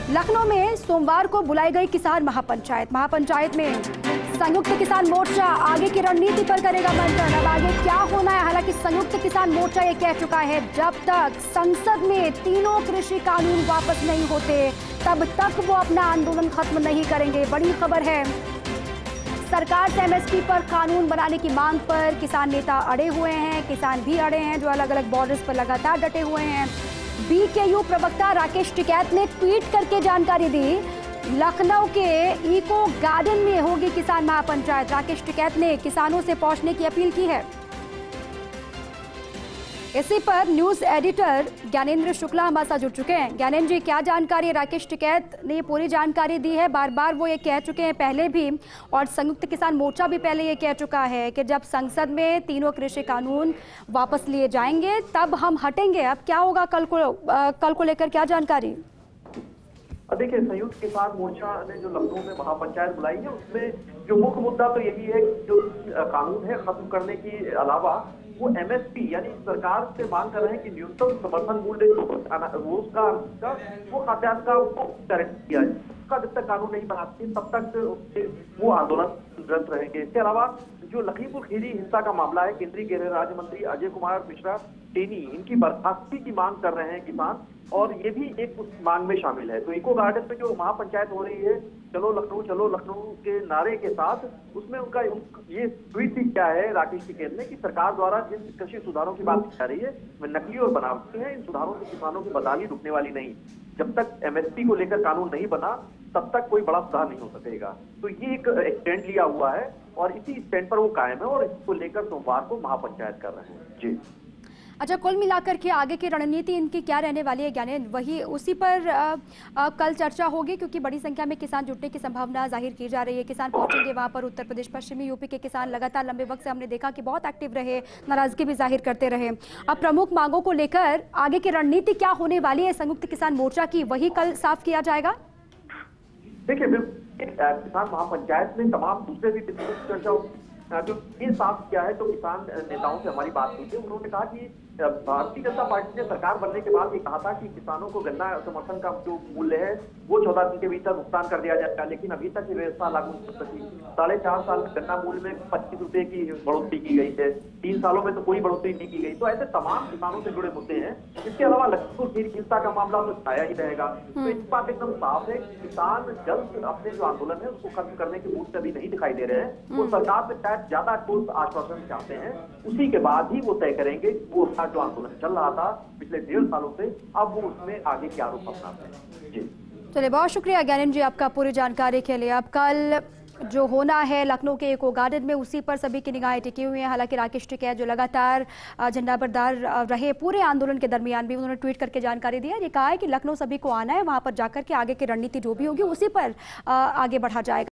लखनऊ में सोमवार को बुलाई गई किसान महापंचायत में संयुक्त किसान मोर्चा आगे की रणनीति पर करेगा मंथन। अब आगे क्या होना है, हालांकि संयुक्त किसान मोर्चा ये कह चुका है जब तक संसद में तीनों कृषि कानून वापस नहीं होते तब तक वो अपना आंदोलन खत्म नहीं करेंगे। बड़ी खबर है, सरकार से एमएसपी पर कानून बनाने की मांग पर किसान नेता अड़े हुए हैं, किसान भी अड़े हैं जो अलग अलग बॉर्डर्स पर लगातार डटे हुए हैं। बीकेयू प्रवक्ता राकेश टिकैत ने ट्वीट करके जानकारी दी, लखनऊ के इको गार्डन में होगी किसान महापंचायत। राकेश टिकैत ने किसानों से पहुंचने की अपील की है। इसी पर न्यूज एडिटर ज्ञानेंद्र शुक्ला हमारे साथ जुड़ चुके हैं। ज्ञानेंद्र जी, क्या जानकारी है? राकेश टिकैत ने ये पूरी जानकारी दी है, बार बार वो ये कह चुके हैं पहले भी, और संयुक्त किसान मोर्चा भी पहले ये कह चुका है कि जब संसद में तीनों कृषि कानून वापस लिए जाएंगे तब हम हटेंगे। अब क्या होगा कल को लेकर क्या जानकारी? देखिए, संयुक्त किसान मोर्चा ने जो लखनऊ में महापंचायत बुलाई है उसमें जो मुख्य मुद्दा तो यही है कि जो कानून है खत्म करने के अलावा वो एमएसपी यानी सरकार से मांग कर रहे हैं कि न्यूनतम समर्थन मूल्य रोज का वो खाद्यान्न का गारंटी किया जाए। उसका जब तक कानून नहीं बनाते तब तक वो आंदोलनरत रहेंगे। इसके अलावा जो लखीमपुर खीरी हिंसा का मामला है, केंद्रीय गृह राज्य मंत्री अजय कुमार मिश्रा टेनी इनकी बर्खास्तगी की मांग कर रहे हैं किसान, और ये भी एक उस मांग में शामिल है। तो इको गार्डन पे जो महापंचायत हो रही है, चलो लखनऊ के नारे के साथ, उसमें उनका ये ट्वीट भी क्या है राकेश टिकैत ने कि सरकार द्वारा जिन कृषि सुधारों की बात की जा रही है वे नकली और बनावटी हैं। इन सुधारों से किसानों की बदहाली रुकने वाली नहीं। जब तक एमएसपी को लेकर कानून नहीं बना तब तक कोई बड़ा सुधार नहीं हो सकेगा। तो ये एक स्टैंड लिया हुआ है और इसी स्टैंड पर वो कायम है और इसको लेकर सोमवार को महापंचायत कर रहे हैं। जी अच्छा, कुल मिलाकर के आगे की रणनीति इनकी क्या रहने वाली है ज्ञानेंद्र? वही उसी पर कल चर्चा होगी, क्योंकि बड़ी संख्या में किसान जुटने की संभावना जाहिर की जा रही है। किसान पहुंचेंगे वहां पर। उत्तर प्रदेश, पश्चिमी यूपी के किसान लगातार लंबे वक्त से हमने देखा कि बहुत एक्टिव रहे, नाराजगी भी जाहिर करते रहे। अब प्रमुख मांगों को लेकर आगे की रणनीति क्या होने वाली है संयुक्त किसान मोर्चा की, वही कल साफ किया जाएगा। देखिए, किसान महापंचायत में तमाम दूसरे भी चर्चा जो ये साफ किया है, तो किसान नेताओं से हमारी बात हुई थी, उन्होंने कहा कि भारतीय जनता पार्टी ने सरकार बनने के बाद ये कहा था कि किसानों को गन्ना समर्थन का जो मूल्य है वो 14 दिन के भीतर भुगतान कर दिया जाएगा, लेकिन अभी तक ये व्यवस्था लागू नहीं हो सकी। 4.5 साल में गन्ना मूल्य में 25 रुपए की बढ़ोतरी की गई है, 3 सालों में तो कोई बढ़ोतरी नहीं की गई। तो ऐसे तमाम किसानों से जुड़े मुद्दे हैं। इसके अलावा लखीमपुर खीरी हिंसा का मामला तो छाया ही रहेगा। तो इस बात एकदम साफ है कि किसान जल्द अपने जो आंदोलन है उसको खत्म करने के मूड से अभी नहीं दिखाई दे रहे हैं। वो सरकार से शायद ज्यादा ठोस आश्वासन चाहते हैं, उसी के बाद ही वो तय करेंगे वो जो आंदोलन चल रहा था पिछले 1.5 सालों से, अब वो उसमें आगे क्या रूप अपनाते हैं। जी चलिए, बहुत शुक्रिया ज्ञानेंद्र जी आपका पूरी जानकारी के लिए। अब कल जो होना है लखनऊ के इको गार्डन में, उसी पर सभी की निगाहें टिकी हुई हैं। हालांकि राकेश टिकैत जो लगातार झंडा बरदार रहे पूरे आंदोलन के दरमियान भी, उन्होंने ट्वीट करके जानकारी दी है। ये कहा है कि लखनऊ सभी को आना है, वहां पर जाकर के आगे की रणनीति जो भी होगी उसी पर आगे बढ़ा जाएगा।